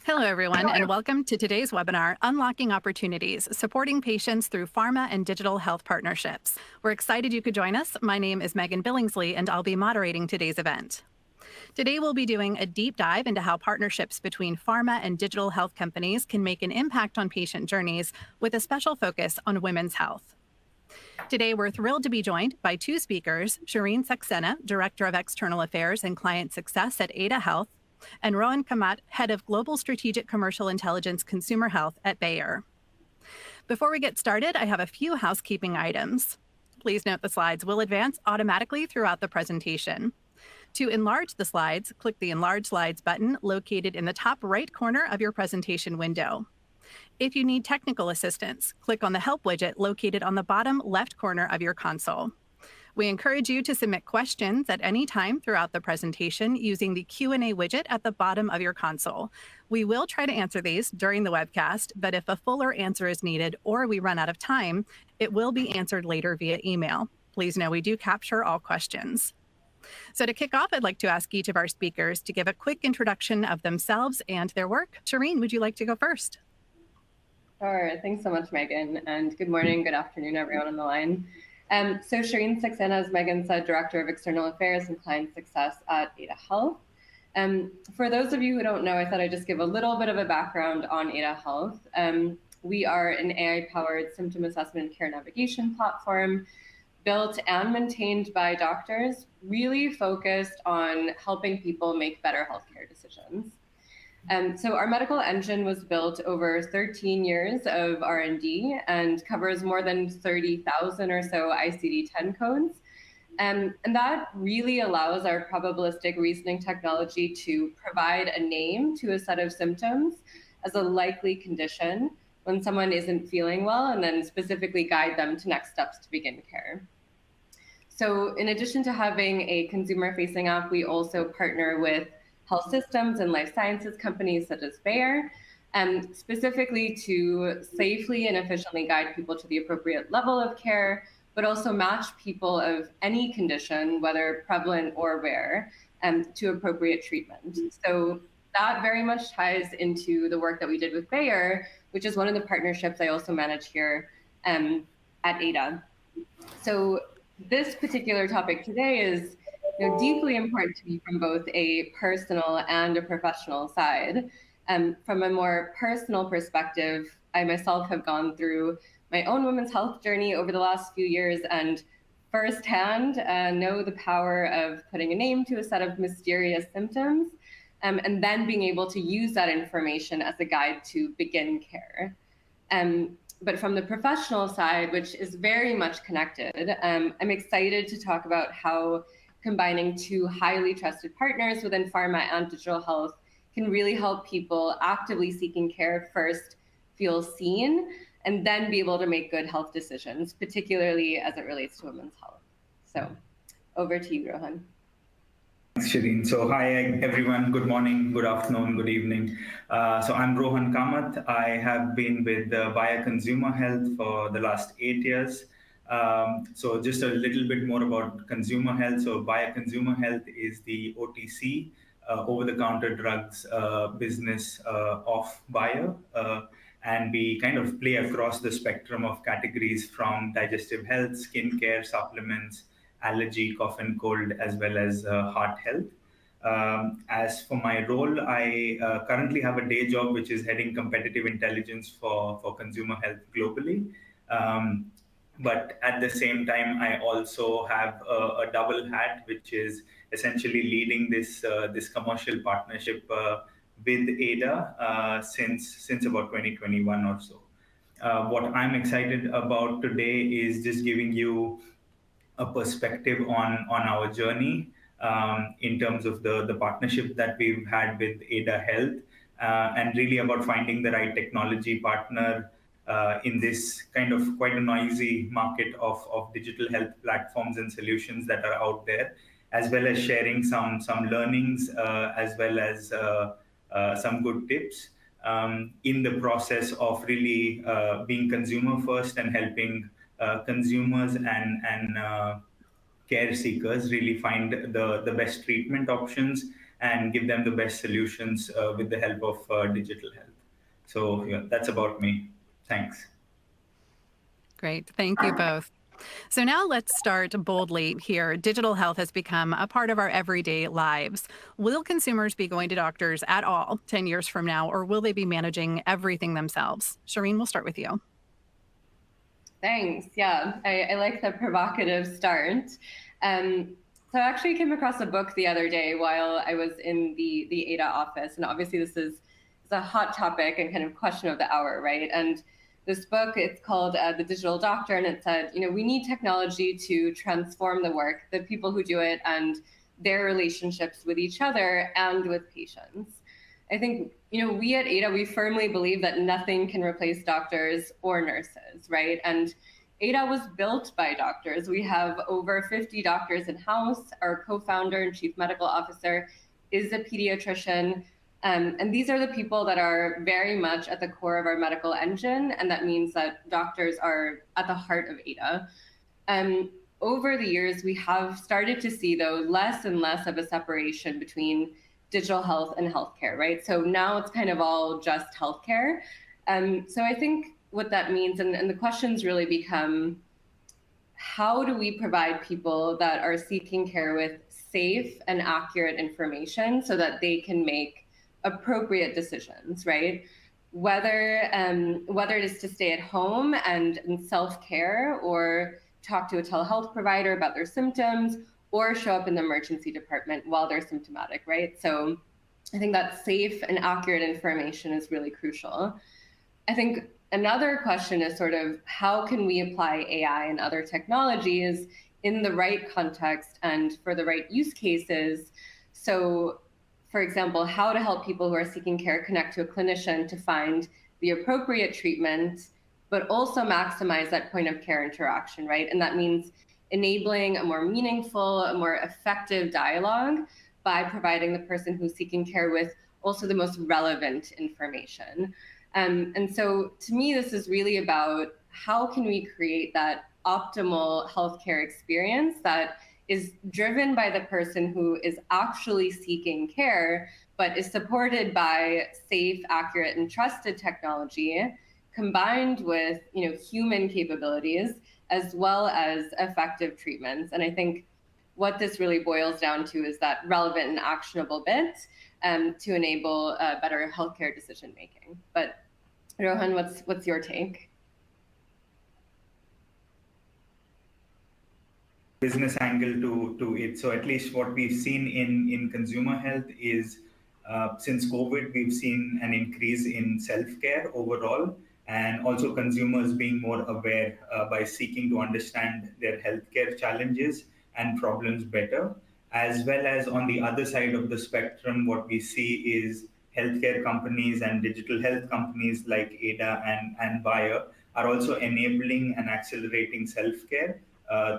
Hello, everyone, and welcome to today's webinar, Unlocking Opportunities, Supporting Patients Through Pharma and Digital Health Partnerships. We're excited you could join us. My name is Megan Billingsley, and I'll be moderating today's event. Today, we'll be doing a deep dive into how partnerships between pharma and digital health companies can make an impact on patient journeys, with a special focus on women's health. Today, we're thrilled to be joined by two speakers, Shireen Saxena, Director of External Affairs and Client Success at Ada Health, and Rohan Kamat, Head of Global Strategic Commercial Intelligence Consumer Health at Bayer. Before we get started, I have a few housekeeping items. Please note the slides will advance automatically throughout the presentation. To enlarge the slides, click the Enlarge Slides button located in the top right corner of your presentation window. If you need technical assistance, click on the Help widget located on the bottom left corner of your console. We encourage you to submit questions at any time throughout the presentation using the Q&A widget at the bottom of your console. We will try to answer these during the webcast, but if a fuller answer is needed or we run out of time, it will be answered later via email. Please know we do capture all questions. So to kick off, I'd like to ask each of our speakers to give a quick introduction of themselves and their work. Shireen, would you like to go first? Sure. Thanks so much, Megan. And good morning, good afternoon, everyone on the line. So Shireen Saxena, as Megan said, Director of External Affairs and Client Success at Ada Health. For those of you who don't know, I thought I'd just give a little bit of a background on Ada Health. We are an AI-powered symptom assessment and care navigation platform built and maintained by doctors, really focused on helping people make better healthcare decisions. So our medical engine was built over 13 years of R&D and covers more than 30,000 or so ICD-10 codes. And that really allows our probabilistic reasoning technology to provide a name to a set of symptoms as a likely condition when someone isn't feeling well, and then specifically guide them to next steps to begin care. So in addition to having a consumer-facing app, we also partner with health systems and life sciences companies such as Bayer, specifically to safely and efficiently guide people to the appropriate level of care, but also match people of any condition, whether prevalent or rare, to appropriate treatment. So that very much ties into the work that we did with Bayer, which is one of the partnerships I also manage here at Ada. So this particular topic today is deeply important to me from both a personal and a professional side. From a more personal perspective, I myself have gone through my own women's health journey over the last few years and firsthand know the power of putting a name to a set of mysterious symptoms and then being able to use that information as a guide to begin care. But from the professional side, which is very much connected, I'm excited to talk about how combining two highly trusted partners within pharma and digital health can really help people actively seeking care first feel seen and then be able to make good health decisions, particularly as it relates to women's health. So over to you, Rohan. Thanks, Shireen. So hi, everyone. Good morning, good afternoon, good evening. So I'm Rohan Kamat. I have been with Bayer Consumer Health for the last 8 years. So just a little bit more about consumer health. So Bayer Consumer Health is the OTC, over-the-counter drugs business of Bayer. And we kind of play across the spectrum of categories from digestive health, skincare, supplements, allergy, cough and cold, as well as heart health. As for my role, I currently have a day job, which is heading competitive intelligence for consumer health globally. But at the same time, I also have a double hat, which is essentially leading this commercial partnership with Ada since about 2021 or so. What I'm excited about today is just giving you a perspective on our journey in terms of the partnership that we've had with Ada Health, and really about finding the right technology partner in this kind of quite a noisy market of digital health platforms and solutions that are out there, as well as sharing some learnings, as well as some good tips in the process of really being consumer first and helping consumers and care seekers really find the best treatment options and give them the best solutions with the help of digital health. So yeah, that's about me. Thanks. Great. Thank you both. So now let's start boldly here. Digital health has become a part of our everyday lives. Will consumers be going to doctors at all 10 years from now, or will they be managing everything themselves? Shireen, we'll start with you. Thanks. Yeah, I like the provocative start. So I actually came across a book the other day while I was in the ADA office, and obviously this is a hot topic and kind of question of the hour, right? And this book, it's called The Digital Doctor, and it said, we need technology to transform the work, the people who do it, and their relationships with each other and with patients. I think, we at ADA, we firmly believe that nothing can replace doctors or nurses, right? And ADA was built by doctors. We have over 50 doctors in-house. Our co-founder and chief medical officer is a pediatrician. And these are the people that are very much at the core of our medical engine. And that means that doctors are at the heart of ADA. Over the years, we have started to see, though, less and less of a separation between digital health and healthcare, right? So now it's kind of all just healthcare. So I think what that means, and the questions really become, how do we provide people that are seeking care with safe and accurate information so that they can make appropriate decisions, right? Whether it is to stay at home and self-care, or talk to a telehealth provider about their symptoms, or show up in the emergency department while they're symptomatic, right? So I think that safe and accurate information is really crucial. I think another question is sort of, how can we apply AI and other technologies in the right context and for the right use cases? So, for example, how to help people who are seeking care connect to a clinician to find the appropriate treatment, but also maximize that point of care interaction, right? And that means enabling a more meaningful, a more effective dialogue by providing the person who's seeking care with also the most relevant information. And so to me, this is really about how can we create that optimal healthcare experience that is driven by the person who is actually seeking care, but is supported by safe, accurate, and trusted technology, combined with human capabilities, as well as effective treatments. And I think what this really boils down to is that relevant and actionable bit to enable better healthcare decision making. But Rohan, what's your take? Business angle to it. So at least what we've seen in consumer health is since COVID, we've seen an increase in self-care overall, and also consumers being more aware by seeking to understand their healthcare challenges and problems better. As well as on the other side of the spectrum, what we see is healthcare companies and digital health companies like ADA and Bayer are also enabling and accelerating self-care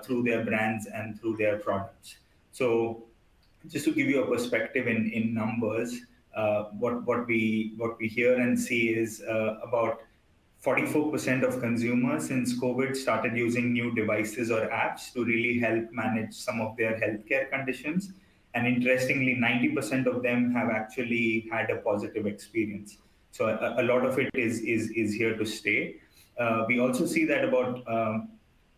through their brands and through their products. So just to give you a perspective in numbers, what we hear and see is about 44% of consumers since COVID started using new devices or apps to really help manage some of their healthcare conditions. And interestingly, 90% of them have actually had a positive experience. So a lot of it is here to stay. We also see that about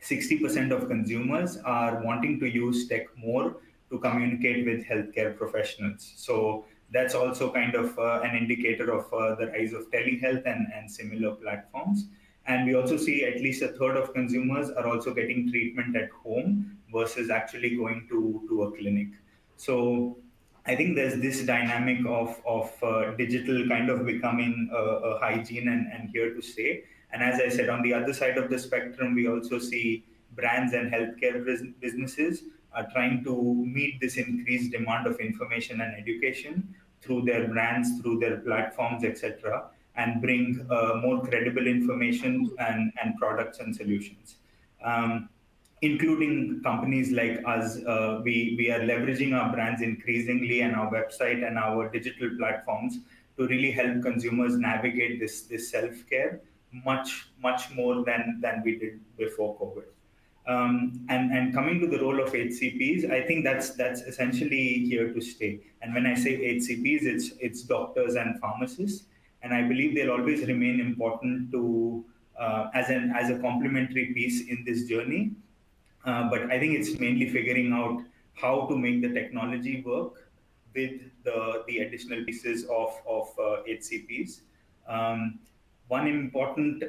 60% of consumers are wanting to use tech more to communicate with healthcare professionals. So that's also kind of an indicator of the rise of telehealth and similar platforms. And we also see at least a third of consumers are also getting treatment at home versus actually going to a clinic. So I think there's this dynamic of digital kind of becoming a hygiene and here to stay. And as I said, on the other side of the spectrum, we also see brands and healthcare businesses are trying to meet this increased demand of information and education through their brands, through their platforms, etc., and bring more credible information and products and solutions. Including companies like us, we are leveraging our brands increasingly and our website and our digital platforms to really help consumers navigate this self-care much more than we did before COVID. And coming to the role of HCPs, I think that's essentially here to stay. And when I say HCPs, it's doctors and pharmacists, and I believe they'll always remain important to as a complementary piece in this journey. But I think it's mainly figuring out how to make the technology work with the additional pieces of HCPs. One important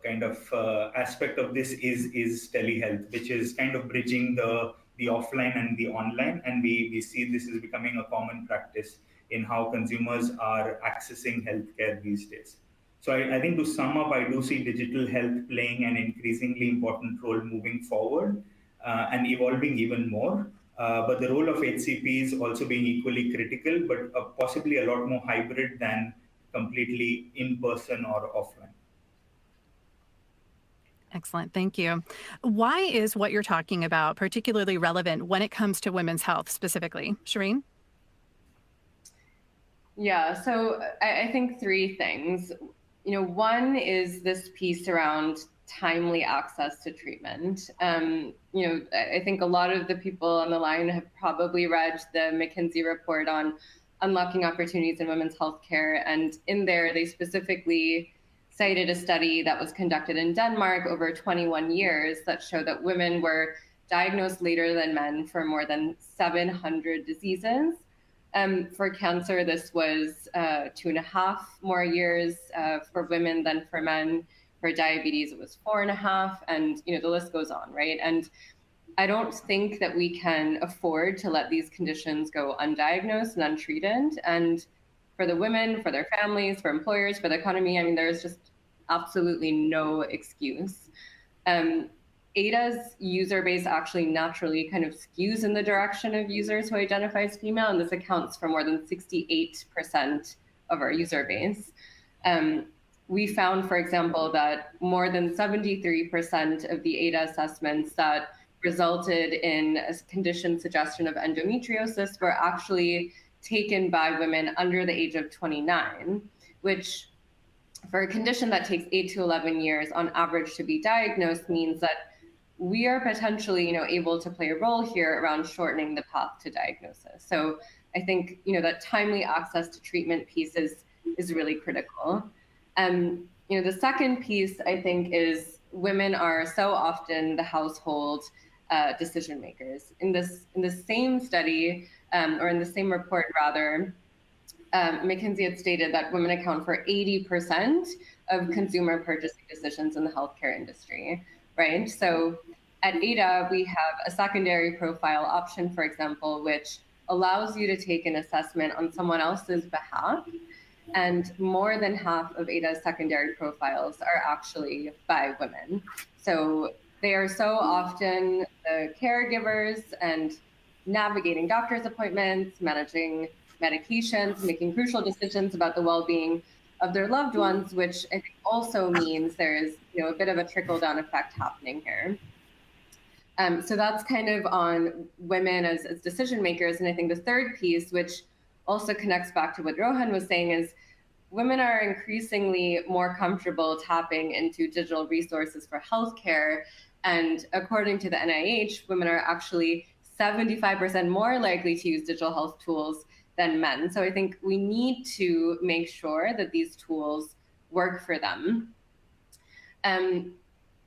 kind of aspect of this is telehealth, which is kind of bridging the offline and the online, and we see this is becoming a common practice in how consumers are accessing healthcare these days. So I think to sum up, I do see digital health playing an increasingly important role moving forward and evolving even more. But the role of HCPs also being equally critical, but possibly a lot more hybrid than completely in person or offline. Excellent. Thank you. Why is what you're talking about particularly relevant when it comes to women's health specifically? Shireen? Yeah, so I think three things. One is this piece around timely access to treatment. I think a lot of the people on the line have probably read the McKinsey report on unlocking opportunities in women's healthcare. And in there, they specifically cited a study that was conducted in Denmark over 21 years that showed that women were diagnosed later than men for more than 700 diseases. For cancer, this was 2.5 more years for women than for men. For diabetes, it was 4.5, and the list goes on, right? And I don't think that we can afford to let these conditions go undiagnosed and untreated. And for the women, for their families, for employers, for the economy, I mean, there's just absolutely no excuse. ADA's user base actually naturally kind of skews in the direction of users who identify as female, and this accounts for more than 68% of our user base. We found, for example, that more than 73% of the ADA assessments that resulted in a condition suggestion of endometriosis were actually taken by women under the age of 29, which for a condition that takes 8 to 11 years on average to be diagnosed means that we are potentially able to play a role here around shortening the path to diagnosis. So I think that timely access to treatment piece is really critical. The second piece, I think, is women are so often the household decision makers. In the same study, or in the same report rather, McKinsey had stated that women account for 80% of consumer purchasing decisions in the healthcare industry, right? So at ADA, we have a secondary profile option, for example, which allows you to take an assessment on someone else's behalf. And more than half of ADA's secondary profiles are actually by women. So they are so often the caregivers and navigating doctor's appointments, managing medications, making crucial decisions about the well-being of their loved ones, which I think also means there's a bit of a trickle-down effect happening here. So that's kind of on women as decision makers. And I think the third piece, which also connects back to what Rohan was saying, is women are increasingly more comfortable tapping into digital resources for healthcare. And according to the NIH, women are actually 75% more likely to use digital health tools than men. So I think we need to make sure that these tools work for them.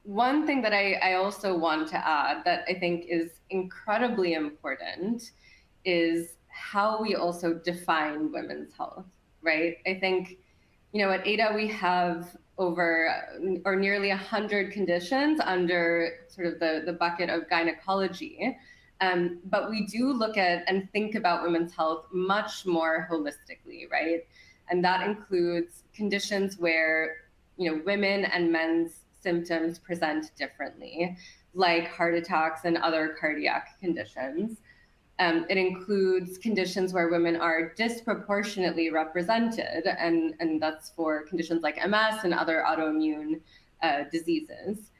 One thing that I also want to add that I think is incredibly important is how we also define women's health, right? I think, at ADA, we have nearly 100 conditions under sort of the bucket of gynecology. But we do look at and think about women's health much more holistically, right? And that includes conditions where, women and men's symptoms present differently, like heart attacks and other cardiac conditions. It includes conditions where women are disproportionately represented, and that's for conditions like MS and other autoimmune diseases.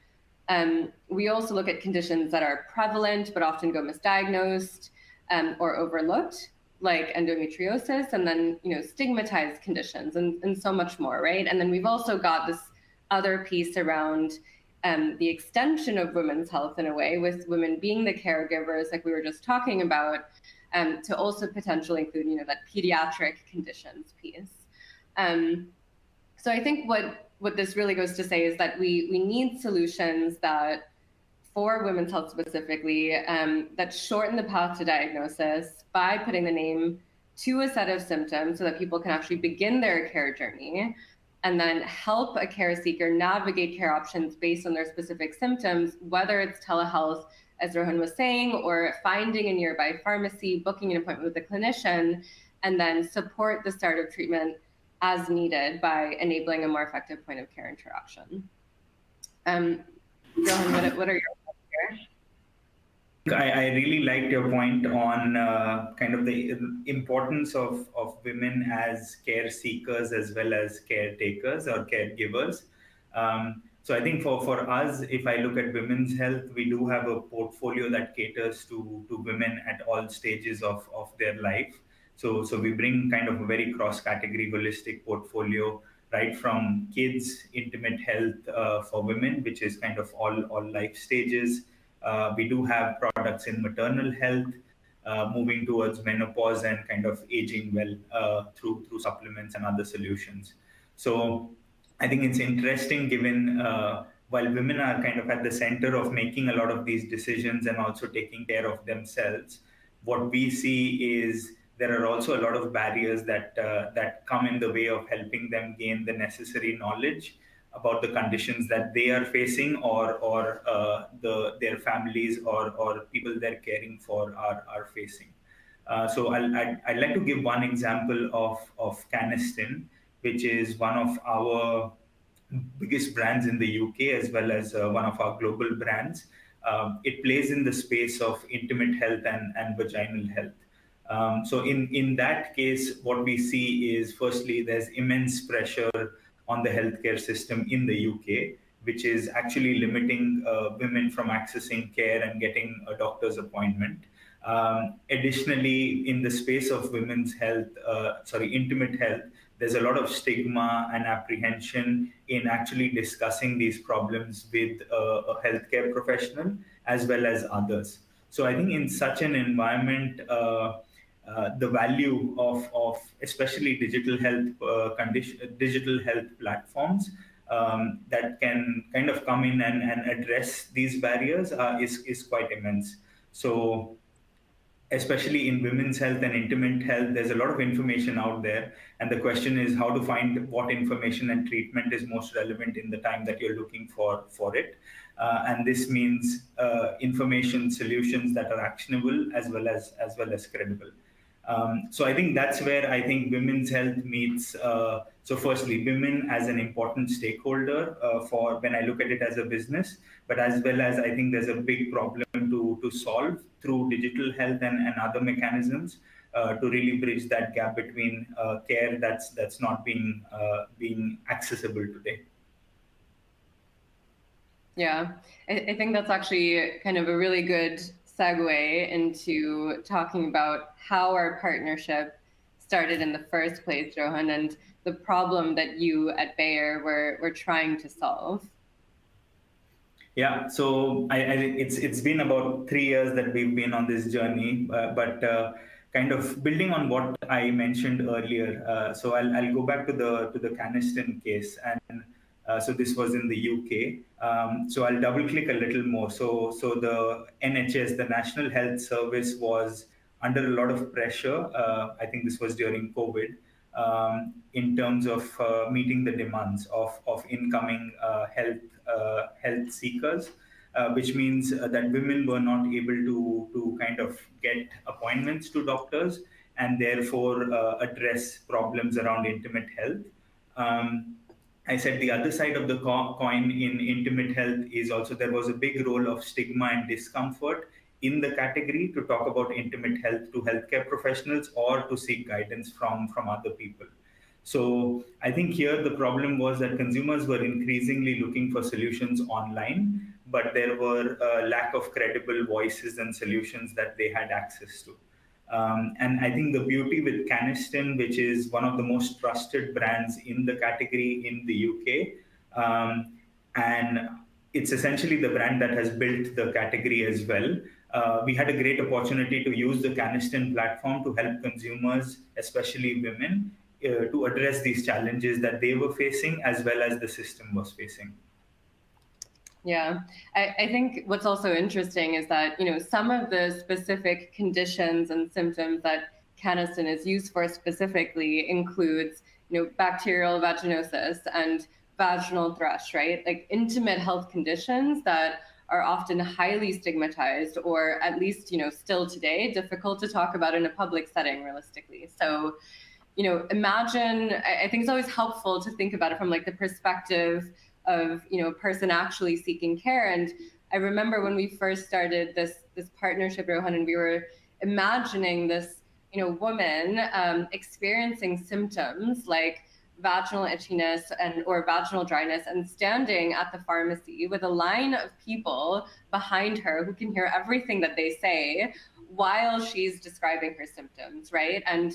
We also look at conditions that are prevalent but often go misdiagnosed or overlooked, like endometriosis, and then stigmatized conditions and so much more, right? And then we've also got this other piece around the extension of women's health in a way, with women being the caregivers, like we were just talking about, to also potentially include, that pediatric conditions piece. So I think what this really goes to say is that we need solutions that, for women's health specifically, that shorten the path to diagnosis by putting the name to a set of symptoms so that people can actually begin their care journey, and then help a care seeker navigate care options based on their specific symptoms, whether it's telehealth, as Rohan was saying, or finding a nearby pharmacy, booking an appointment with a clinician, and then support the start of treatment as needed by enabling a more effective point of care interaction. Rohan, what are your thoughts here? I really liked your point on kind of the importance of women as care seekers as well as caretakers or caregivers. So I think for us, if I look at women's health, we do have a portfolio that caters to women at all stages of their life. So we bring kind of a very cross-category holistic portfolio, right from kids, intimate health for women, which is kind of all life stages. We do have products in maternal health, moving towards menopause and kind of aging well through supplements and other solutions. So I think it's interesting given while women are kind of at the center of making a lot of these decisions and also taking care of themselves, what we see is there are also a lot of barriers that come in the way of helping them gain the necessary knowledge about the conditions that they are facing, or their families or people they're caring for are facing. So I'd like to give one example of Canesten, which is one of our biggest brands in the UK as well as one of our global brands. It plays in the space of intimate health and vaginal health. So in that case, what we see is, firstly, there's immense pressure on the healthcare system in the UK, which is actually limiting women from accessing care and getting a doctor's appointment. Additionally, in the space of women's health, intimate health, there's a lot of stigma and apprehension in actually discussing these problems with a healthcare professional as well as others. So I think in such an environment, the value of especially digital health platforms that can kind of come in and address these barriers is quite immense. So especially in women's health and intimate health, there's a lot of information out there. And the question is how to find what information and treatment is most relevant in the time that you're looking for it. And this means information solutions that are actionable as well as credible. So I think that's where I think women's health meets. So firstly, women as an important stakeholder for when I look at it as a business, but as well as I think there's a big problem to solve through digital health and other mechanisms to really bridge that gap between care that's not being accessible today. Yeah, I think that's actually kind of a really good segue into talking about how our partnership started in the first place, Rohan, and the problem that you at Bayer were trying to solve. Yeah, so it's been about 3 years that we've been on this journey, but kind of building on what I mentioned earlier. So I'll go back to the Canesten case, and so this was in the UK. So I'll double click a little more. So the NHS, the National Health Service, was under a lot of pressure. I think this was during COVID, in terms of meeting the demands of incoming health seekers, which means that women were not able to kind of get appointments to doctors and therefore address problems around intimate health. I said the other side of the coin in intimate health is also there was a big role of stigma and discomfort in the category to talk about intimate health to healthcare professionals or to seek guidance from other people. So I think here the problem was that consumers were increasingly looking for solutions online, but there were a lack of credible voices and solutions that they had access to. And I think the beauty with Canesten, which is one of the most trusted brands in the category in the UK, and it's essentially the brand that has built the category as well. We had a great opportunity to use the Canesten platform to help consumers, especially women, to address these challenges that they were facing as well as the system was facing. Yeah, I think what's also interesting is that, some of the specific conditions and symptoms that Canesten is used for specifically includes, bacterial vaginosis and vaginal thrush, right? Like intimate health conditions that are often highly stigmatized, or at least, still today, difficult to talk about in a public setting realistically. So, imagine, I think it's always helpful to think about it from like the perspective of, a person actually seeking care. And I remember when we first started this partnership, Rohan, and we were imagining this, woman experiencing symptoms like vaginal itchiness or vaginal dryness, and standing at the pharmacy with a line of people behind her who can hear everything that they say while she's describing her symptoms, right? And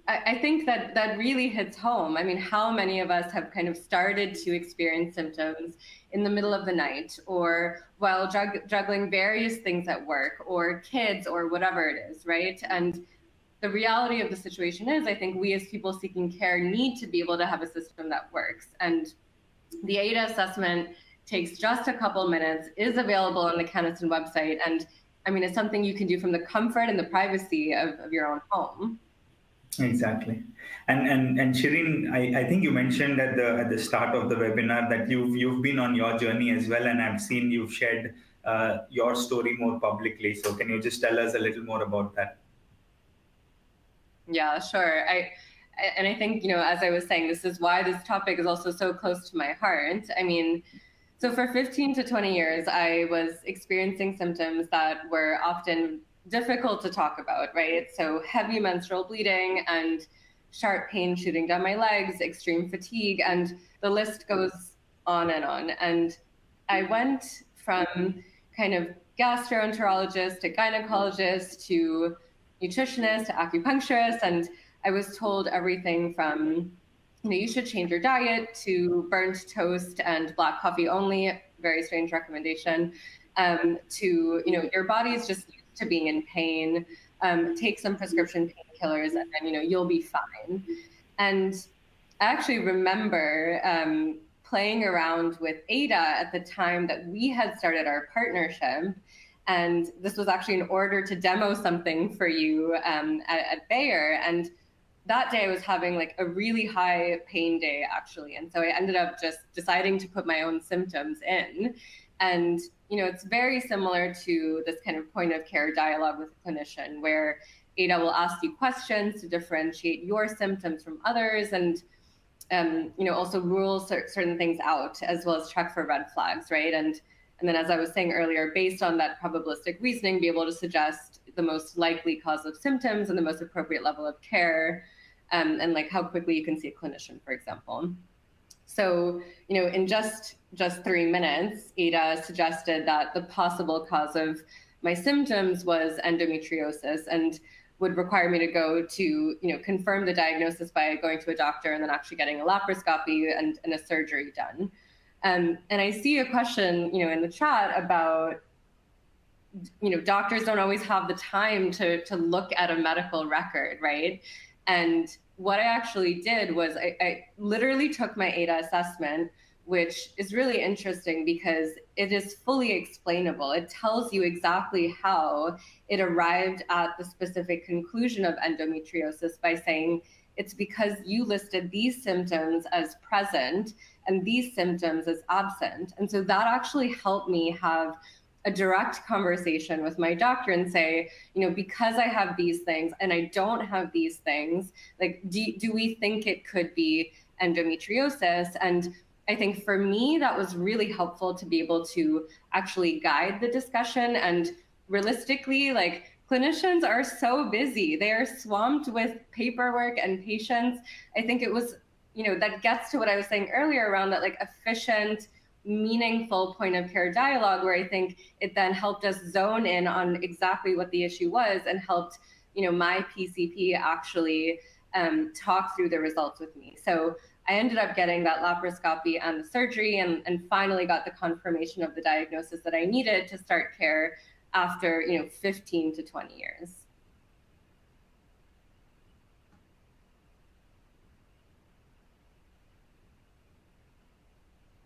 I think that really hits home. I mean, how many of us have kind of started to experience symptoms in the middle of the night, or while juggling various things at work, or kids, or whatever it is, right? And the reality of the situation is, I think we as people seeking care need to be able to have a system that works. And the ADA assessment takes just a couple minutes, is available on the Canesten website, and I mean, it's something you can do from the comfort and the privacy of your own home. Exactly. And Shireen, I think you mentioned at the start of the webinar that you've been on your journey as well, and I've seen you've shared your story more publicly. So can you just tell us a little more about that? Yeah, sure. I think, as I was saying, this is why this topic is also so close to my heart. I mean, so for 15 to 20 years, I was experiencing symptoms that were often difficult to talk about, right? So heavy menstrual bleeding and sharp pain shooting down my legs, extreme fatigue, and the list goes on and on. And I went from kind of gastroenterologist to gynecologist to nutritionist to acupuncturist, and I was told everything from, you should change your diet, to burnt toast and black coffee only, very strange recommendation, to, your body is just to being in pain, take some prescription painkillers, and then, you'll be fine. And I actually remember playing around with Ada at the time that we had started our partnership. And this was actually in order to demo something for you at Bayer. And that day I was having like a really high pain day, actually. And so I ended up just deciding to put my own symptoms in. And it's very similar to this kind of point of care dialogue with a clinician, where Ada will ask you questions to differentiate your symptoms from others, and also rule certain things out, as well as check for red flags, right? And then, as I was saying earlier, based on that probabilistic reasoning, be able to suggest the most likely cause of symptoms and the most appropriate level of care, and like how quickly you can see a clinician, for example. So, in just 3 minutes, Ada suggested that the possible cause of my symptoms was endometriosis, and would require me to go to, confirm the diagnosis by going to a doctor and then actually getting a laparoscopy and a surgery done. And I see a question, in the chat about, doctors don't always have the time to look at a medical record, right? And what I actually did was I literally took my ADA assessment, which is really interesting because it is fully explainable. It tells you exactly how it arrived at the specific conclusion of endometriosis by saying it's because you listed these symptoms as present and these symptoms as absent. And so that actually helped me have a direct conversation with my doctor and say, because I have these things and I don't have these things, like, do we think it could be endometriosis? And I think for me, that was really helpful to be able to actually guide the discussion. And realistically, like, clinicians are so busy. They are swamped with paperwork and patients. I think it was, that gets to what I was saying earlier around that, like, efficient, meaningful point of care dialogue, where I think it then helped us zone in on exactly what the issue was and helped, my PCP actually talk through the results with me. So I ended up getting that laparoscopy and the surgery, and finally got the confirmation of the diagnosis that I needed to start care after 15 to 20 years.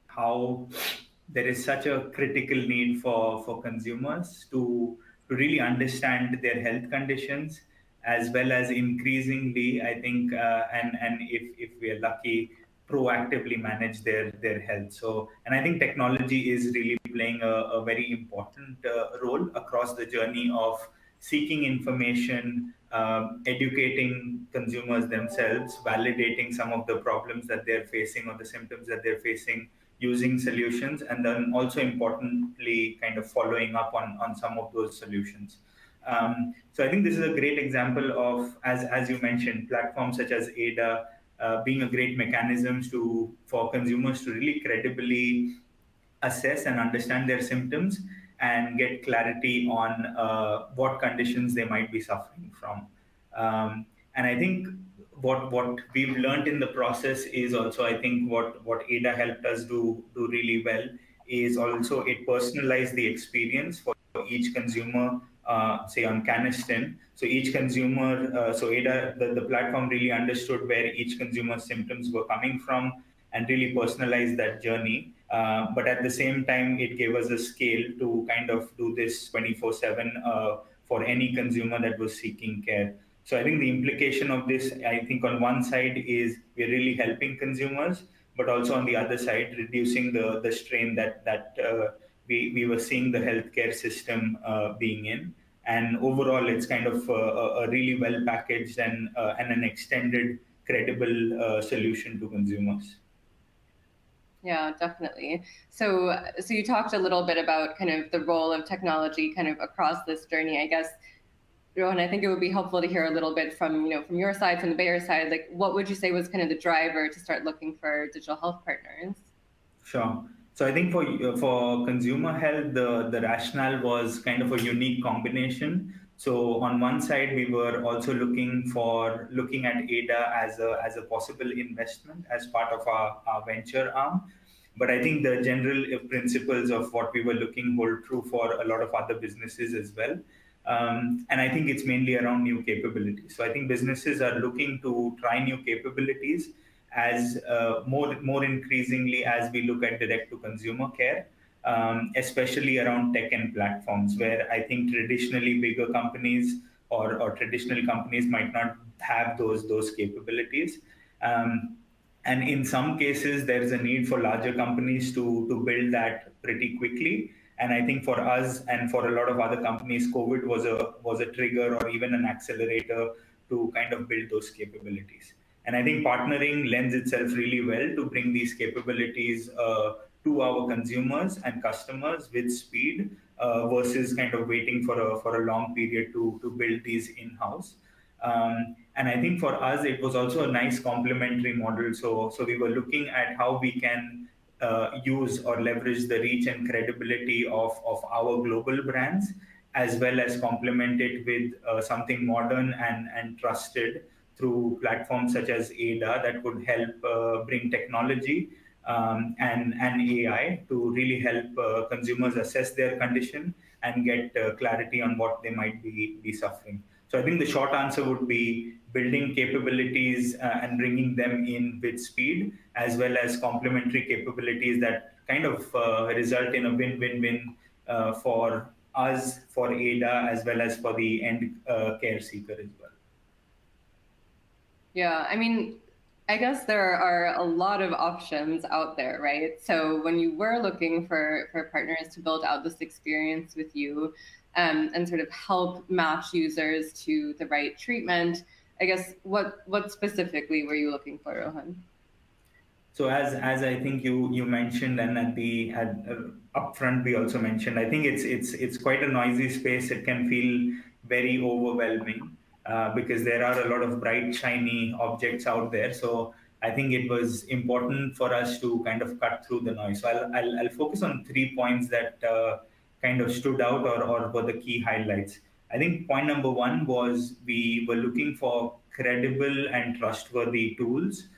How there is such a critical need for consumers to really understand their health conditions, as well as increasingly, I think, and if we are lucky, proactively manage their health. So, and I think technology is really playing a very important role across the journey of seeking information, educating consumers themselves, validating some of the problems that they're facing or the symptoms that they're facing, using solutions, and then also importantly kind of following up on some of those solutions. So I think this is a great example of, as you mentioned, platforms such as ADA being a great mechanism for consumers to really credibly assess and understand their symptoms and get clarity on what conditions they might be suffering from. And I think what we've learned in the process is also, I think what ADA helped us do really well is also it personalized the experience for each consumer, say on Canesten. So each consumer, so ADA, the platform really understood where each consumer's symptoms were coming from and really personalized that journey. But at the same time, it gave us a scale to kind of do this 24/7 for any consumer that was seeking care. So I think the implication of this, I think on one side is we're really helping consumers, but also on the other side, reducing the strain that we were seeing the healthcare system being in. And overall, it's kind of a really well packaged and an extended, credible solution to consumers. Yeah, definitely. So you talked a little bit about kind of the role of technology kind of across this journey. I guess, Rohan, I think it would be helpful to hear a little bit from your side, from the Bayer side. Like, what would you say was kind of the driver to start looking for digital health partners? Sure. So I think for consumer health, the rationale was kind of a unique combination. So on one side, we were also looking at ADA as a possible investment as part of our venture arm. But I think the general principles of what we were looking hold true for a lot of other businesses as well. And I think it's mainly around new capabilities. So I think businesses are looking to try new capabilities as more increasingly as we look at direct to consumer care, especially around tech and platforms, where I think traditionally bigger companies or traditional companies might not have those capabilities. And in some cases, there is a need for larger companies to build that pretty quickly. And I think for us and for a lot of other companies, COVID was a trigger or even an accelerator to kind of build those capabilities. And I think partnering lends itself really well to bring these capabilities to our consumers and customers with speed versus kind of waiting for a long period to build these in-house. And I think for us, it was also a nice complementary model. So we were looking at how we can use or leverage the reach and credibility of our global brands, as well as complement it with something modern and trusted through platforms such as ADA that could help bring technology and AI to really help consumers assess their condition and get clarity on what they might be suffering. So I think the short answer would be building capabilities and bringing them in with speed, as well as complementary capabilities that kind of result in a win-win-win for us, for ADA, as well as for the end care seeker as well. Yeah, I mean, I guess there are a lot of options out there, right? So when you were looking for partners to build out this experience with you and sort of help match users to the right treatment, I guess what specifically were you looking for, Rohan? So as I think you mentioned, and at upfront we also mentioned, I think it's quite a noisy space. It can feel very overwhelming because there are a lot of bright, shiny objects out there. So I think it was important for us to kind of cut through the noise. So I'll focus on 3 points that kind of stood out or were the key highlights. I think point number one was we were looking for credible and trustworthy tools.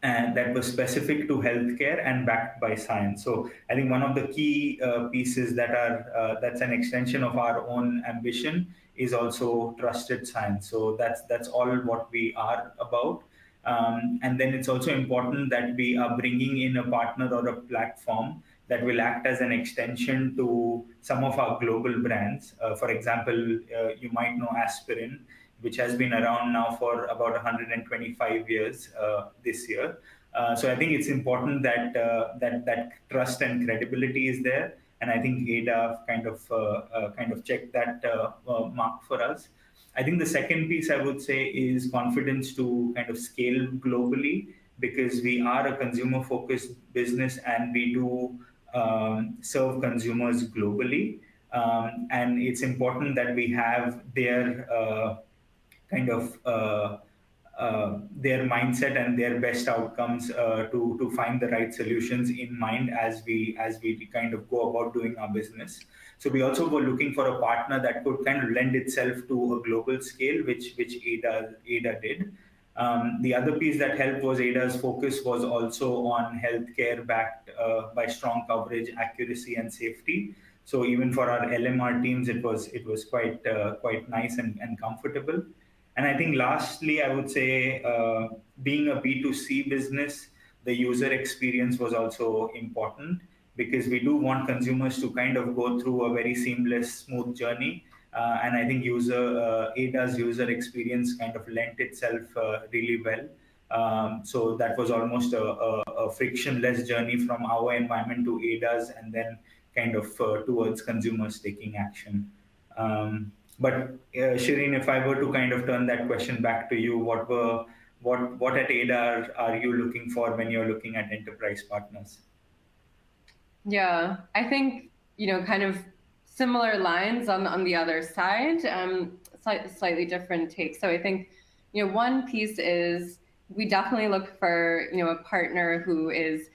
And that was specific to healthcare and backed by science. So I think one of the key pieces that are that's an extension of our own ambition is also trusted science. So that's all what we are about. And then it's also important that we are bringing in a partner or a platform that will act as an extension to some of our global brands. For example, you might know aspirin, which has been around now for about 125 years this year. So I think it's important that that trust and credibility is there, and I think ADA kind of checked that mark for us. I think the second piece I would say is confidence to kind of scale globally, because we are a consumer-focused business and we do serve consumers globally. And it's important that we have their kind of their mindset and their best outcomes to find the right solutions in mind as we kind of go about doing our business. So we also were looking for a partner that could kind of lend itself to a global scale, which ADA did. The other piece that helped was ADA's focus was also on healthcare backed by strong coverage, accuracy, and safety. So even for our LMR teams, it was quite nice and comfortable. And I think lastly, I would say being a B2C business, the user experience was also important, because we do want consumers to kind of go through a very seamless, smooth journey. And I think ADA's user experience kind of lent itself really well. So that was almost a frictionless journey from our environment to ADA's, and then kind of towards consumers taking action. But Shireen, if I were to kind of turn that question back to you, what at ADA are you looking for when you're looking at enterprise partners? Yeah, I think, kind of similar lines on the other side, slightly different take. So I think, one piece is we definitely look for, a partner who is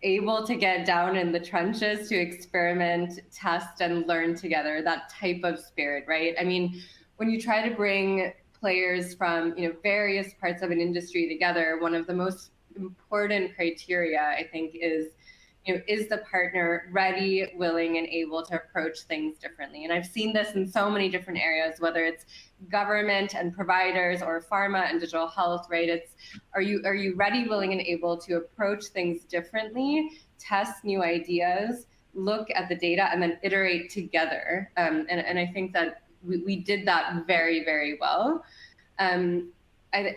able to get down in the trenches to experiment, test, and learn together, that type of spirit, right? I mean, when you try to bring players from, various parts of an industry together, one of the most important criteria, I think, is the partner ready, willing, and able to approach things differently? And I've seen this in so many different areas, whether it's government and providers or pharma and digital health, right? It's, are you ready, willing, and able to approach things differently, test new ideas, look at the data, and then iterate together? And I think that we did that very, very well. I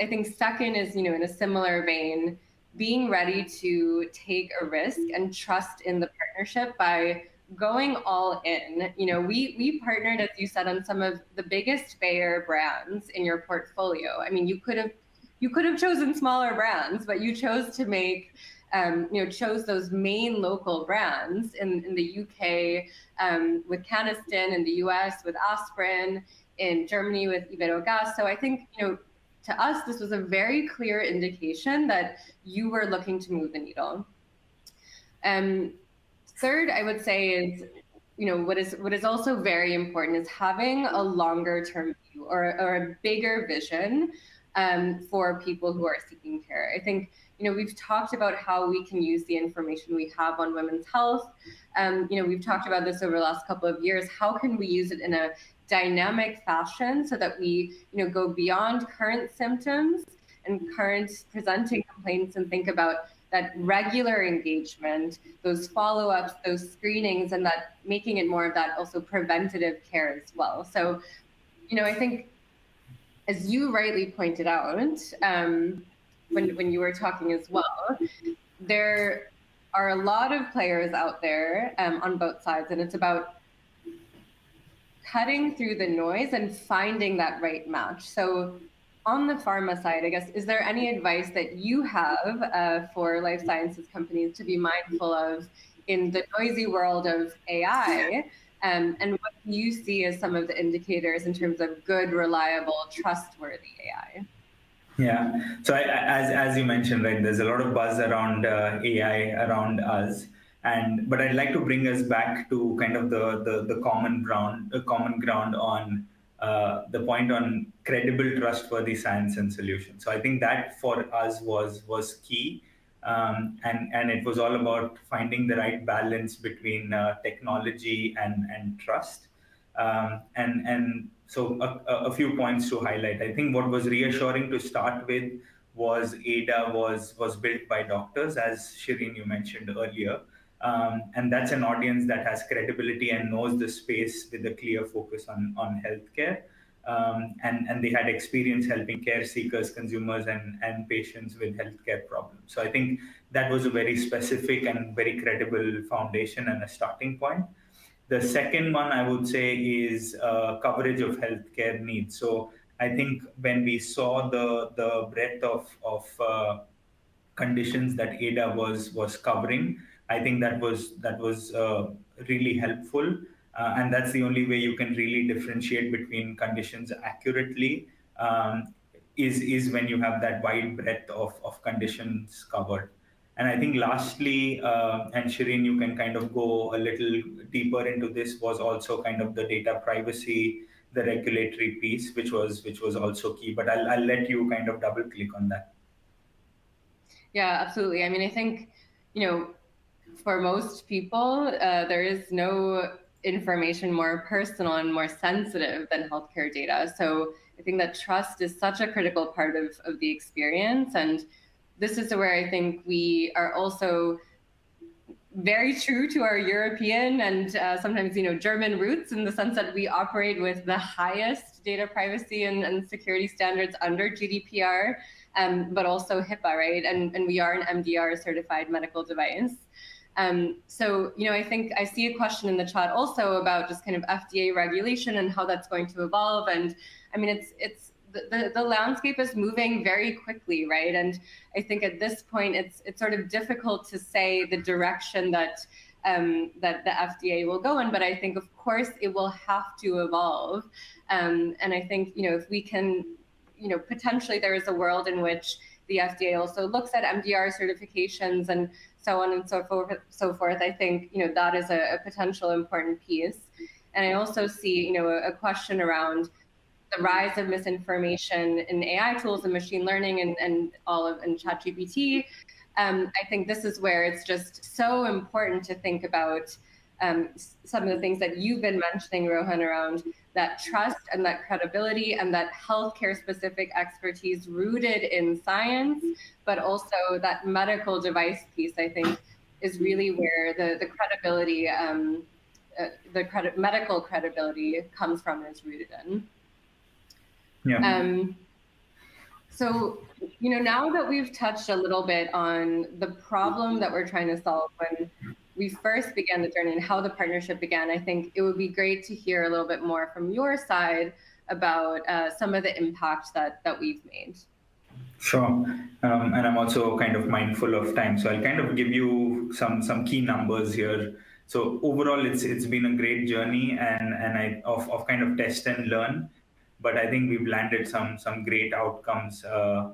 think second is, in a similar vein, being ready to take a risk and trust in the partnership by going all in. We partnered, as you said, on some of the biggest Bayer brands in your portfolio. I mean, you could have chosen smaller brands, but you chose to make, chose those main local brands in the UK with Canesten, in the US with aspirin, in Germany with Iberogaz. So I think, to us, this was a very clear indication that you were looking to move the needle. Third, I would say is, what is also very important is having a longer term view or a bigger vision for people who are seeking care. I think, we've talked about how we can use the information we have on women's health. We've talked about this over the last couple of years. How can we use it in a dynamic fashion so that we, go beyond current symptoms and current presenting complaints and think about that regular engagement, those follow-ups, those screenings, and that making it more of that also preventative care as well. So, I think, as you rightly pointed out, when you were talking as well, there are a lot of players out there on both sides, and it's about cutting through the noise and finding that right match. So on the pharma side, I guess, is there any advice that you have for life sciences companies to be mindful of in the noisy world of AI? And what do you see as some of the indicators in terms of good, reliable, trustworthy AI? Yeah. So as you mentioned, right, there's a lot of buzz around AI around us. But I'd like to bring us back to kind of the common ground on the point on credible, trustworthy science and solutions. So I think that for us was key, and it was all about finding the right balance between technology and trust. And so a few points to highlight. I think what was reassuring to start with was ADA was built by doctors, as Shireen you mentioned earlier, and that's an audience that has credibility and knows the space with a clear focus on healthcare. And they had experience helping care seekers, consumers, and patients with healthcare problems. So I think that was a very specific and very credible foundation and a starting point. The second one I would say is coverage of healthcare needs. So I think when we saw the breadth of conditions that ADA was covering, I think that was really helpful, and that's the only way you can really differentiate between conditions accurately. Is when you have that wide breadth of conditions covered. And I think lastly, and Shireen, you can kind of go a little deeper into this, was also kind of the data privacy, the regulatory piece, which was also key. But I'll let you kind of double click on that. Yeah, absolutely. I mean, I think, for most people, there is no information more personal and more sensitive than healthcare data. So I think that trust is such a critical part of the experience. And this is where I think we are also very true to our European and sometimes, German roots, in the sense that we operate with the highest data privacy and security standards under GDPR, but also HIPAA, right? And we are an MDR certified medical device. So, I think I see a question in the chat also about just kind of FDA regulation and how that's going to evolve. And I mean, it's the landscape is moving very quickly, right? And I think at this point, it's sort of difficult to say the direction that that the FDA will go in. But I think, of course, it will have to evolve. And I think, if we can, potentially there is a world in which the FDA also looks at MDR certifications and so on and so forth. I think, that is a potential important piece. And I also see, a question around the rise of misinformation in AI tools and machine learning and ChatGPT. I think this is where it's just so important to think about some of the things that you've been mentioning, Rohan, around that trust and that credibility and that healthcare specific expertise rooted in science, but also that medical device piece, I think, is really where the credibility, medical credibility comes from and is rooted in. Yeah. So, now that we've touched a little bit on the problem that we're trying to solve when we first began the journey and how the partnership began, I think it would be great to hear a little bit more from your side about some of the impact that we've made. Sure. And I'm also kind of mindful of time, so I'll kind of give you some key numbers here. So overall, it's been a great journey and of kind of test and learn. But I think we've landed some great outcomes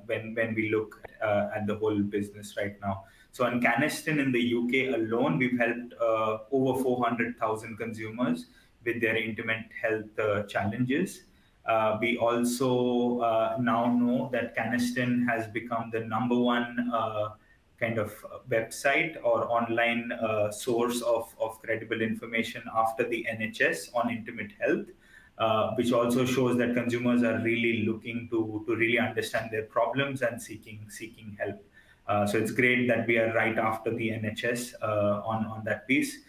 when we look at the whole business right now. So in Canesten in the UK alone, we've helped over 400,000 consumers with their intimate health challenges. We also now know that Canesten has become the number one kind of website or online source of credible information after the NHS on intimate health. Which also shows that consumers are really looking to really understand their problems and seeking help. So it's great that we are right after the NHS on that piece.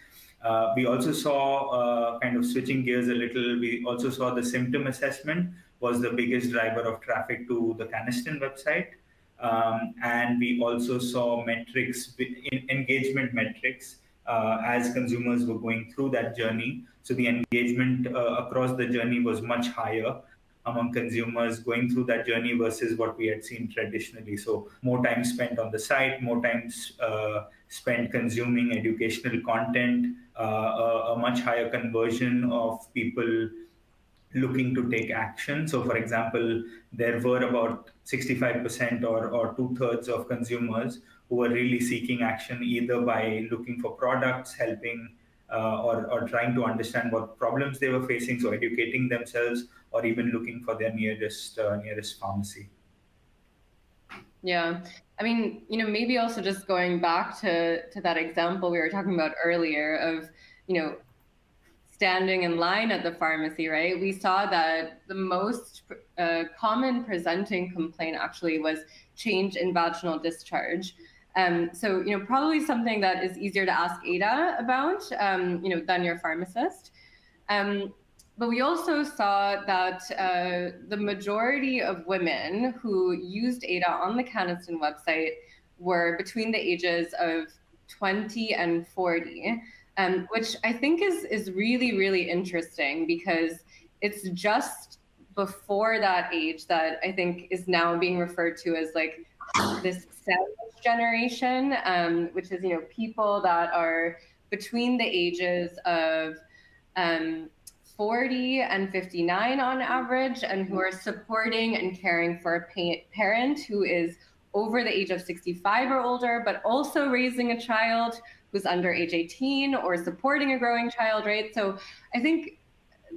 We also saw, kind of switching gears a little, we also saw the symptom assessment was the biggest driver of traffic to the Canesten website. And we also saw metrics, engagement metrics, as consumers were going through that journey. So the engagement across the journey was much higher among consumers going through that journey versus what we had seen traditionally. So more time spent on the site, more time spent consuming educational content, a much higher conversion of people looking to take action. So, for example, there were about 65% or two-thirds of consumers who were really seeking action either by looking for products, helping or trying to understand what problems they were facing, so educating themselves, or even looking for their nearest pharmacy. Yeah. I mean, maybe also just going back to that example we were talking about earlier of, standing in line at the pharmacy, right? We saw that the most common presenting complaint actually was change in vaginal discharge. So, probably something that is easier to ask Ada about, than your pharmacist. But we also saw that the majority of women who used Ada on the Canesten website were between the ages of 20 and 40, which I think is really, really interesting because it's just before that age that I think is now being referred to as like this sandwich generation, which is, people that are between the ages of 40 and 59 on average, and who are supporting and caring for a parent who is over the age of 65 or older, but also raising a child who's under age 18 or supporting a growing child, right? So I think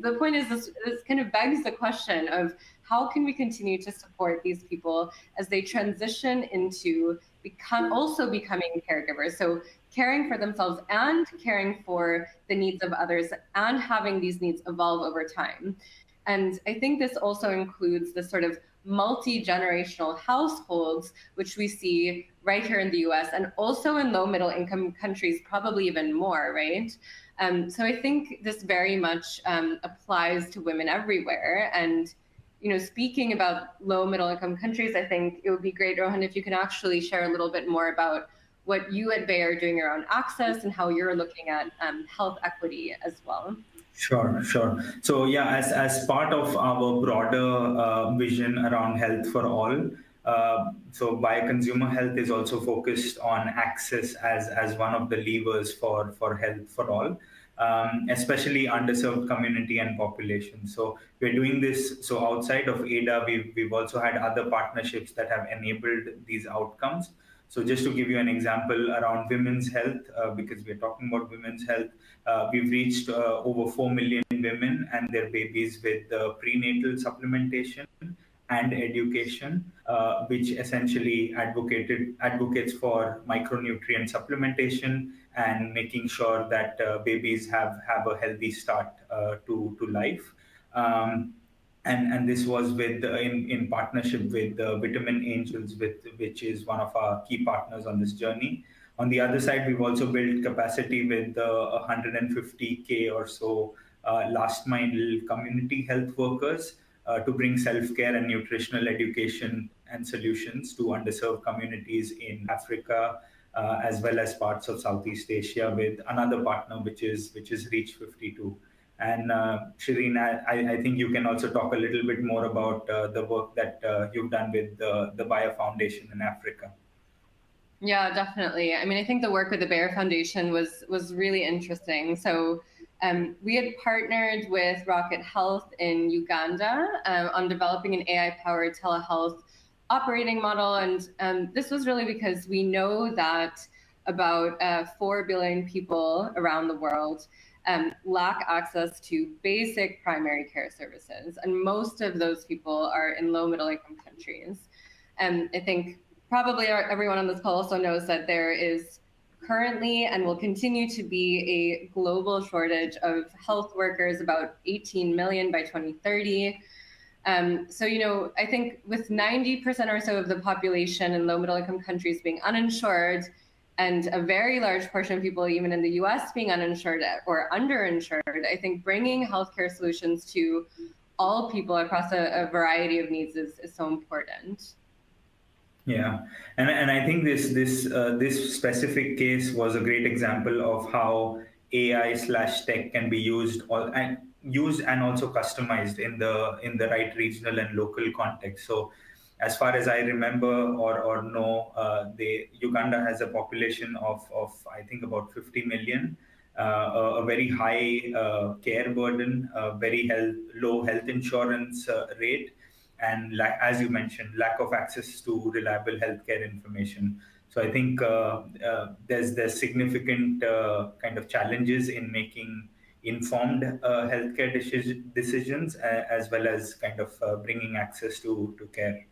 the point is this kind of begs the question of how can we continue to support these people as they transition into becoming caregivers. So caring for themselves and caring for the needs of others and having these needs evolve over time. And I think this also includes the sort of multi-generational households, which we see right here in the US and also in low middle income countries, probably even more, right? So I think this very much applies to women everywhere. And speaking about low middle income countries, I think it would be great, Rohan, if you can actually share a little bit more about what you at Bay are doing around access and how you're looking at health equity as well. Sure, sure. So yeah, as part of our broader vision around health for all, so Bioconsumer Health is also focused on access as one of the levers for health for all, especially underserved community and population. So we're doing this. So outside of ADA, we've also had other partnerships that have enabled these outcomes. So just to give you an example around women's health, because we're talking about women's health, we've reached over 4 million women and their babies with prenatal supplementation and education, which essentially advocates for micronutrient supplementation and making sure that babies have a healthy start to life. And this was in partnership with Vitamin Angels, which is one of our key partners on this journey. On the other side, we've also built capacity with 150K or so last mile community health workers to bring self-care and nutritional education and solutions to underserved communities in Africa, as well as parts of Southeast Asia, with another partner, which is Reach 52. And Shireen, I think you can also talk a little bit more about the work that you've done with the Bayer Foundation in Africa. Yeah, definitely. I mean, I think the work with the Bayer Foundation was really interesting. So we had partnered with Rocket Health in Uganda on developing an AI-powered telehealth operating model. And this was really because we know that about 4 billion people around the world lack access to basic primary care services. And most of those people are in low middle income countries. And I think probably everyone on this call also knows that there is currently and will continue to be a global shortage of health workers, about 18 million by 2030. So, I think with 90% or so of the population in low middle income countries being uninsured, and a very large portion of people, even in the US, being uninsured or underinsured, I think bringing healthcare solutions to all people across a variety of needs is so important. Yeah, and I think this specific case was a great example of how AI/tech can be used and also customized in the right regional and local context. So, as far as I remember or know, Uganda has a population of I think about 50 million, a very high care burden, very low health insurance rate, and as you mentioned, lack of access to reliable healthcare information. So I think there's significant kind of challenges in making informed healthcare decisions, as well as kind of bringing access to care.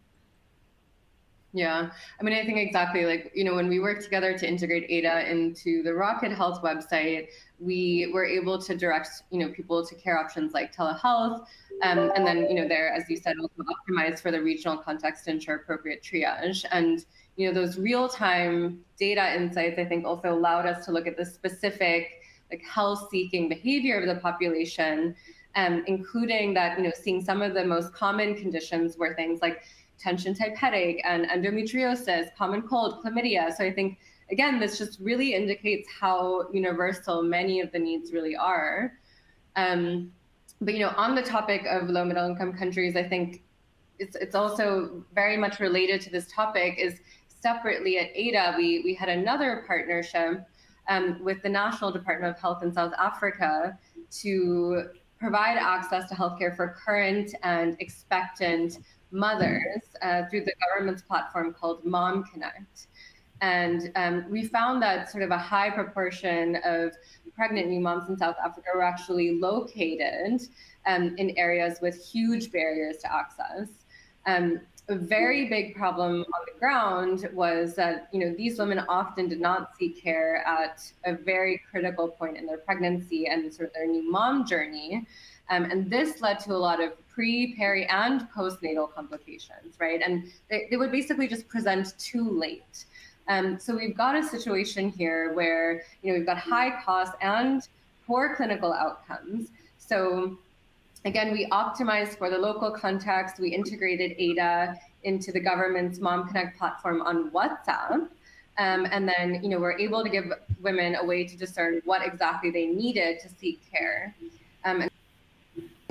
Yeah, I mean, I think exactly like, when we worked together to integrate Ada into the Rocket Health website, we were able to direct, people to care options like telehealth. And then, there, as you said, also optimize for the regional context to ensure appropriate triage. And, those real-time data insights, I think, also allowed us to look at the specific like health-seeking behavior of the population, including that, seeing some of the most common conditions were things like tension type headache and endometriosis, common cold, chlamydia. So I think, again, this just really indicates how universal many of the needs really are. But on the topic of low middle income countries, I think it's also very much related to this topic is separately at Ada, we had another partnership with the National Department of Health in South Africa to provide access to healthcare for current and expectant mothers through the government's platform called Mom Connect. And we found that sort of a high proportion of pregnant new moms in South Africa were actually located in areas with huge barriers to access. A very big problem on the ground was that these women often did not seek care at a very critical point in their pregnancy and sort of their new mom journey. And this led to a lot of pre, peri, and postnatal complications, right? And they would basically just present too late. So we've got a situation here where we've got high costs and poor clinical outcomes. So again, we optimized for the local context. We integrated Ada into the government's Mom Connect platform on WhatsApp. And then we're able to give women a way to discern what exactly they needed to seek care.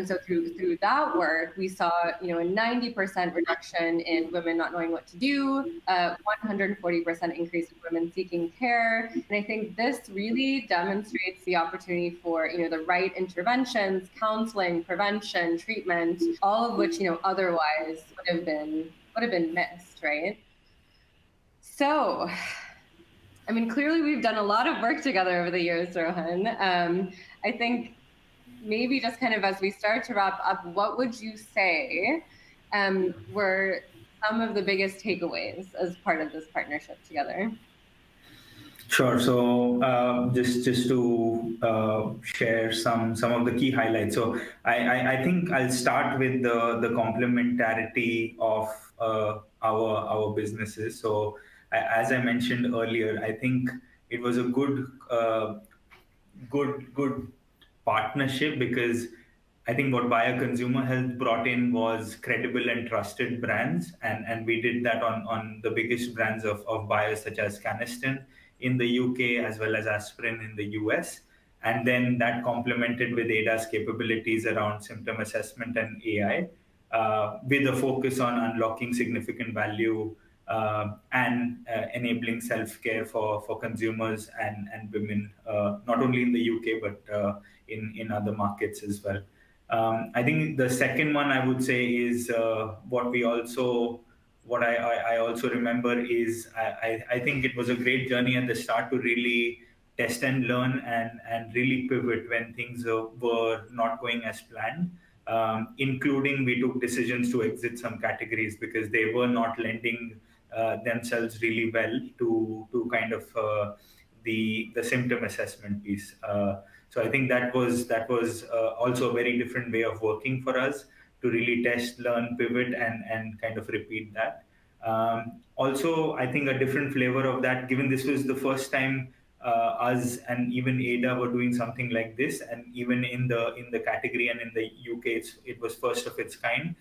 And so through that work, we saw a 90% reduction in women not knowing what to do, 140% increase in women seeking care. And I think this really demonstrates the opportunity for the right interventions, counseling, prevention, treatment, all of which otherwise would have been missed, right? So, I mean, clearly we've done a lot of work together over the years, Rohan. I think maybe just kind of as we start to wrap up, what would you say were some of the biggest takeaways as part of this partnership together? Sure. So just to share some of the key highlights. So I think I'll start with the complementarity of our businesses. So as I mentioned earlier, I think it was a good partnership, because I think what Bayer Consumer Health brought in was credible and trusted brands, and we did that on the biggest brands of Bayer, such as Canesten in the UK, as well as Aspirin in the US. And then that complemented with Ada's capabilities around symptom assessment and AI, with a focus on unlocking significant value and enabling self-care for consumers and women, not only in the UK, but in other markets as well. I think the second one I would say is what I also remember is I think it was a great journey at the start to really test and learn and really pivot when things were not going as planned. Including we took decisions to exit some categories because they were not lending themselves really well to kind of the symptom assessment piece. So I think that was also a very different way of working for us, to really test, learn, pivot, and kind of repeat that. Also, I think a different flavor of that, given this was the first time us and even Ada were doing something like this, and even in the category and in the UK, it was first of its kind.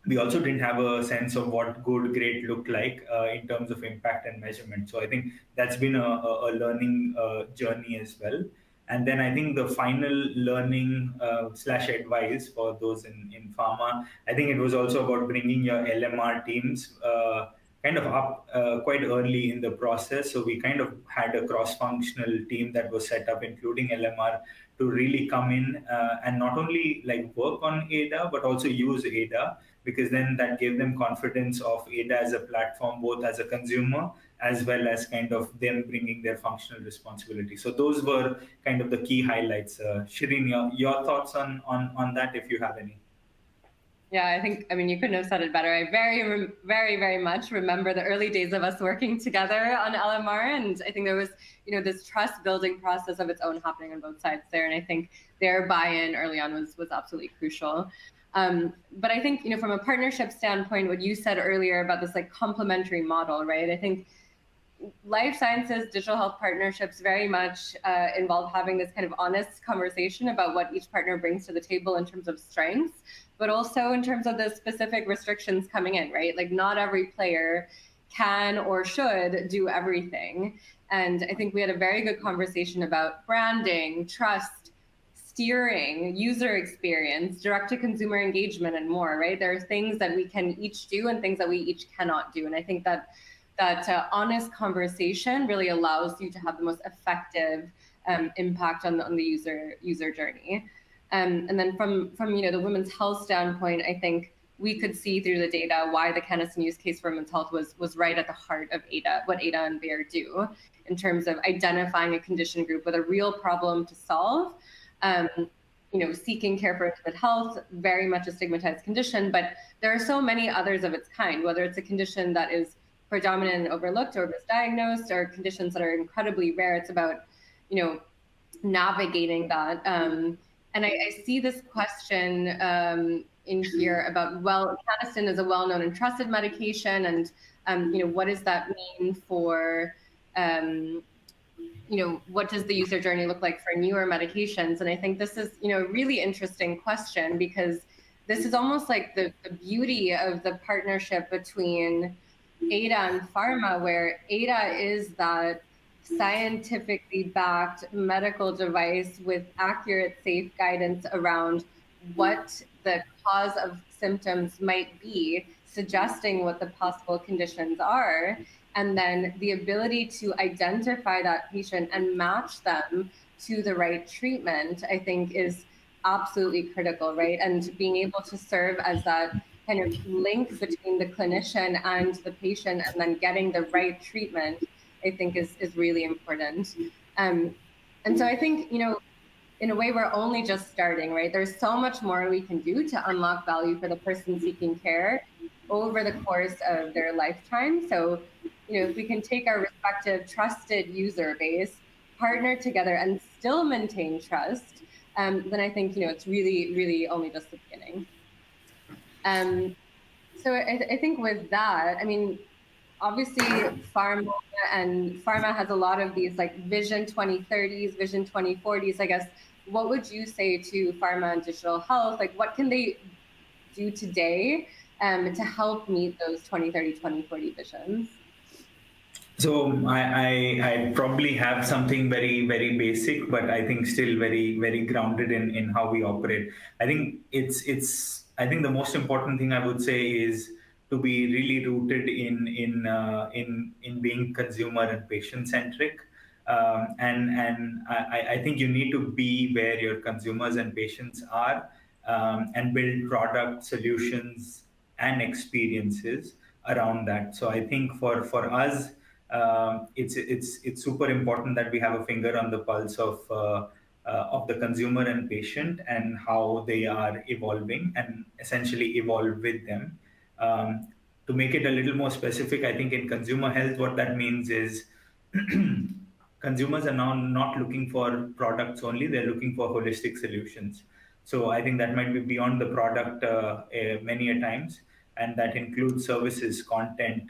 We also didn't have a sense of what good, great looked like in terms of impact and measurement. So I think that's been a learning journey as well. And then I think the final learning / advice for those in pharma, I think it was also about bringing your LMR teams kind of up quite early in the process. So we kind of had a cross-functional team that was set up, including LMR, to really come in and not only like work on ADA, but also use ADA, because then that gave them confidence of ADA as a platform, both as a consumer as well as kind of them bringing their functional responsibility. So those were kind of the key highlights. Shireen, your thoughts on that, if you have any? Yeah, I mean, you couldn't have said it better. I very much remember the early days of us working together on LMR. And I think there was, this trust building process of its own happening on both sides there. And I think their buy-in early on was absolutely crucial. But I think, from a partnership standpoint, what you said earlier about this like complementary model, right? I think life sciences, digital health partnerships very much involve having this kind of honest conversation about what each partner brings to the table in terms of strengths, but also in terms of the specific restrictions coming in, right? Like not every player can or should do everything. And I think we had a very good conversation about branding, trust, steering, user experience, direct-to-consumer engagement, and more, right? There are things that we can each do and things that we each cannot do. And I think that honest conversation really allows you to have the most effective impact on the user journey. And then from the women's health standpoint, I think we could see through the data why the Canesten use case for women's health was right at the heart of ADA, what ADA and BEAR do in terms of identifying a condition group with a real problem to solve. Seeking care for intimate health, very much a stigmatized condition, but there are so many others of its kind, whether it's a condition that is predominant and overlooked or misdiagnosed, or conditions that are incredibly rare. It's about, navigating that. And I see this question in here about, well, Canesten is a well-known and trusted medication, and what does that mean for, what does the user journey look like for newer medications? And I think this is, a really interesting question, because this is almost like the beauty of the partnership between ADA and Pharma, where ADA is that scientifically backed medical device with accurate, safe guidance around what the cause of symptoms might be, suggesting what the possible conditions are, and then the ability to identify that patient and match them to the right treatment, I think is absolutely critical, right? And being able to serve as that kind of link between the clinician and the patient, and then getting the right treatment, I think is really important. And so I think, in a way, we're only just starting, right? There's so much more we can do to unlock value for the person seeking care over the course of their lifetime. So, if we can take our respective trusted user base, partner together, and still maintain trust, then I think, it's really, really only just the beginning. So I think with that, I mean, obviously Pharma has a lot of these like Vision 2030s, Vision 2040s, I guess. What would you say to Pharma and digital health? Like, what can they do today to help meet those 2030, 2040 visions? So I probably have something very, very basic, but I think still very, very grounded in how we operate. I think I think the most important thing I would say is to be really rooted in being consumer and patient centric. And I think you need to be where your consumers and patients are, and build product solutions and experiences around that. So I think for us, it's super important that we have a finger on the pulse of the consumer and patient, and how they are evolving, and essentially evolve with them. To make it a little more specific, I think in consumer health, what that means is consumers are now not looking for products only, they're looking for holistic solutions. So I think that might be beyond the product many a times, and that includes services, content,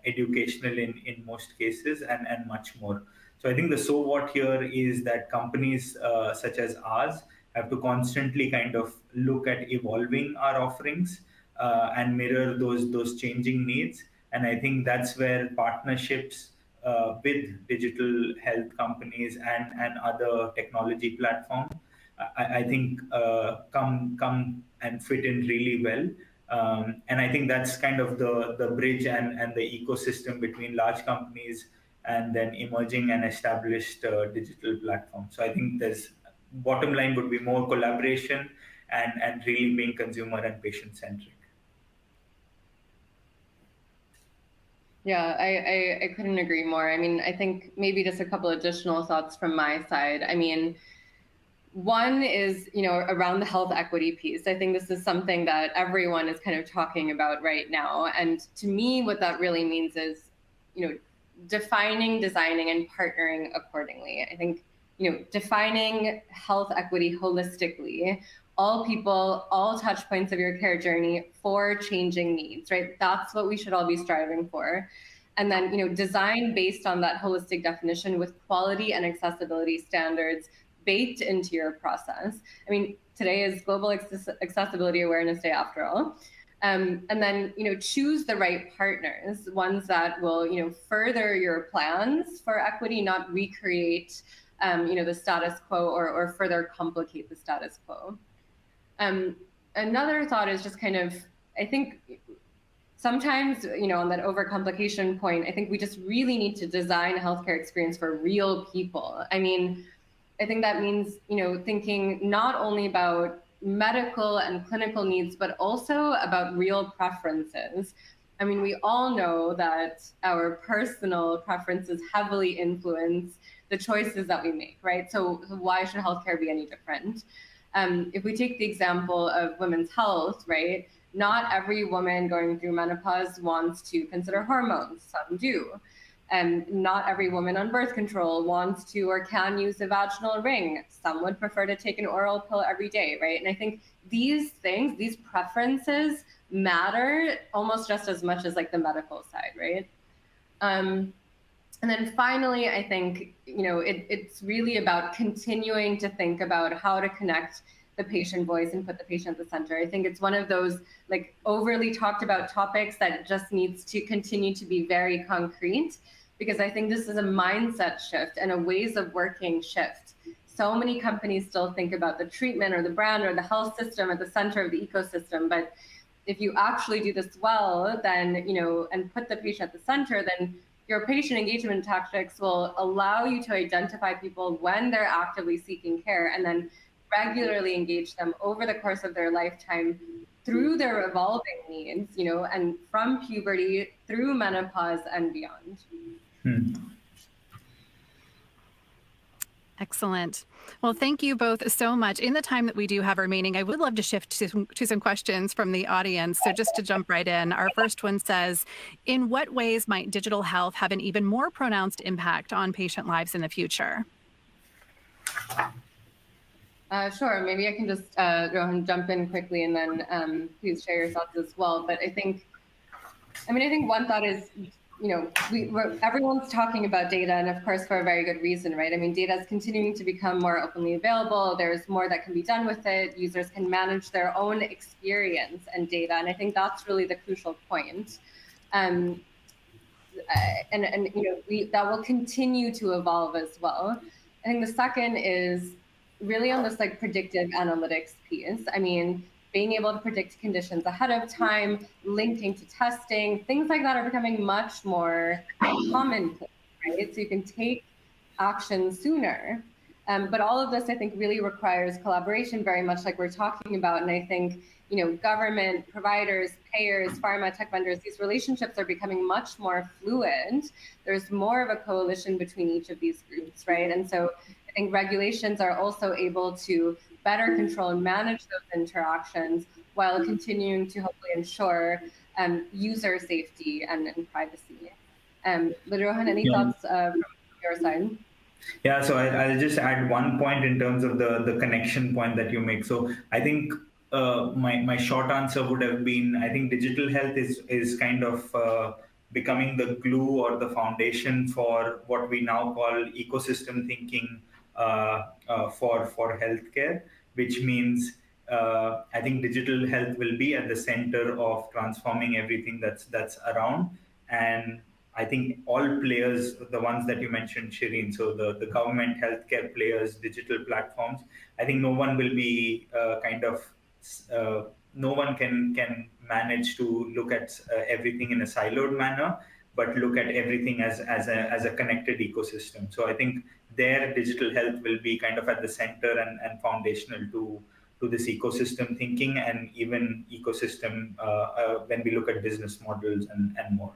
educational in most cases, and much more. So I think the so what here is that companies such as ours have to constantly kind of look at evolving our offerings and mirror those changing needs. And I think that's where partnerships with digital health companies and other technology platforms, I think come and fit in really well. And I think that's kind of the bridge and the ecosystem between large companies and then emerging and established digital platforms. So I think there's bottom line would be more collaboration and really being consumer and patient centric. Yeah, I couldn't agree more. I mean, I think maybe just a couple additional thoughts from my side. I mean, one is, around the health equity piece. I think this is something that everyone is kind of talking about right now. And to me, what that really means is, defining, designing, and partnering accordingly. I think, defining health equity holistically, all people, all touch points of your care journey for changing needs, right? That's what we should all be striving for. And then, design based on that holistic definition with quality and accessibility standards baked into your process. I mean, today is Global Accessibility Awareness Day after all. And then, choose the right partners, ones that will, further your plans for equity, not recreate, the status quo or further complicate the status quo. Another thought is just kind of, I think sometimes, on that overcomplication point, I think we just really need to design a healthcare experience for real people. I mean, I think that means, thinking not only about medical and clinical needs, but also about real preferences. I mean, we all know that our personal preferences heavily influence the choices that we make, right? So why should healthcare be any different? If we take the example of women's health, right? Not every woman going through menopause wants to consider hormones, some do. And not every woman on birth control wants to or can use a vaginal ring. Some would prefer to take an oral pill every day, right? And I think these things, these preferences matter almost just as much as like the medical side, right? And then finally, I think, it's really about continuing to think about how to connect the patient voice and put the patient at the center. I think it's one of those like overly talked about topics that just needs to continue to be very concrete, because I think this is a mindset shift and a ways of working shift. So many companies still think about the treatment or the brand or the health system at the center of the ecosystem. But if you actually do this well, then, and put the patient at the center, then your patient engagement tactics will allow you to identify people when they're actively seeking care and then regularly engage them over the course of their lifetime through their evolving needs, and from puberty through menopause and beyond. Excellent. Well, thank you both so much. In the time that we do have remaining, I would love to shift to some questions from the audience. So just to jump right in, our first one says, in what ways might digital health have an even more pronounced impact on patient lives in the future? Sure. Maybe I can just Rohan, jump in quickly and then please share your thoughts as well. But I think one thought is, everyone's talking about data, and of course for a very good reason, right? I mean, data is continuing to become more openly available. There's more that can be done with it. Users can manage their own experience and data, and I think that's really the crucial point. That will continue to evolve as well. I think the second is really on this like predictive analytics piece. I mean, being able to predict conditions ahead of time, linking to testing, things like that are becoming much more commonplace, right? So you can take action sooner. But all of this, I think, really requires collaboration, very much like we're talking about. And I think, government, providers, payers, pharma, tech vendors, these relationships are becoming much more fluid. There's more of a coalition between each of these groups, right? And so I think regulations are also able to better control and manage those interactions while continuing to hopefully ensure user safety and privacy. But Rohan, any thoughts from your side? Yeah, so I'll just add one point in terms of the connection point that you make. So I think my short answer would have been, I think digital health is kind of becoming the glue or the foundation for what we now call ecosystem thinking for healthcare, which means I think digital health will be at the center of transforming everything that's around. And I think all players, the ones that you mentioned, Shireen, so the government, healthcare players, digital platforms, I think no one will be no one can manage to look at everything in a siloed manner, but look at everything as a connected ecosystem. So I think their digital health will be kind of at the center and foundational to this ecosystem thinking, and even ecosystem when we look at business models and more.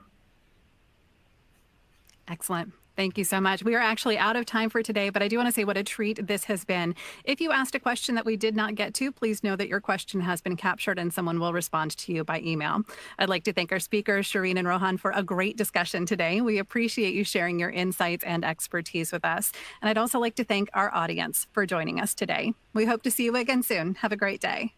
Excellent. Thank you so much. We are actually out of time for today, but I do want to say what a treat this has been. If you asked a question that we did not get to, please know that your question has been captured and someone will respond to you by email. I'd like to thank our speakers, Shireen and Rohan, for a great discussion today. We appreciate you sharing your insights and expertise with us. And I'd also like to thank our audience for joining us today. We hope to see you again soon. Have a great day.